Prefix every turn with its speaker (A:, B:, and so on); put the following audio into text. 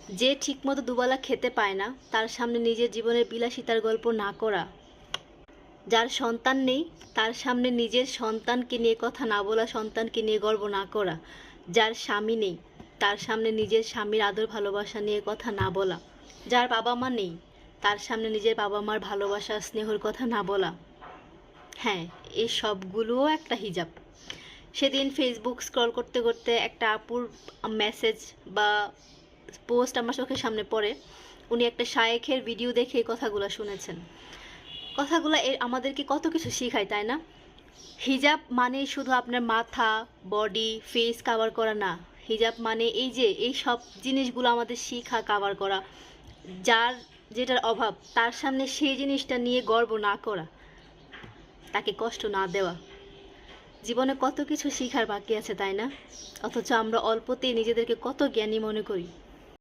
A: যে ঠিকমতো দুবেলা খেতে পায় না তার সামনে নিজের জীবনের বিলাসিতার গল্প না করা, যার সন্তান নেই তার সামনে নিজের সন্তানকে নিয়ে কথা না বলা, সন্তানকে নিয়ে গর্ব না করা, যার স্বামী নেই তার সামনে নিজের স্বামীর আদর ভালোবাসা নিয়ে কথা না বলা, যার বাবা মা নেই তার সামনে নিজের বাবা মার ভালোবাসা স্নেহর কথা না বলা, হ্যাঁ, এই সবগুলোও একটা হিজাব। সেদিন ফেসবুক স্ক্রল করতে করতে একটা আপুর মেসেজ বা পোস্ট আমার চোখের সামনে পড়ে। উনি একটা শায়েখের ভিডিও দেখে এই কথাগুলো শুনেছেন। কথাগুলো আমাদেরকে কত কিছু শেখায়, তাই না? হিজাব মানে শুধু আপনার মাথা, বডি, ফেস কাভার করা না। হিজাব মানে এই যে এই সব জিনিসগুলো আমাদের শিখা কাভার করা, যার যেটার অভাব তার সামনে সেই জিনিসটা নিয়ে গর্ব না করা, তাকে কষ্ট না দেওয়া। জীবনে কত কিছু শেখার বাকি আছে, তাই না? অথচ আমরা অল্পতেই নিজেদেরকে কত জ্ঞানী মনে করি।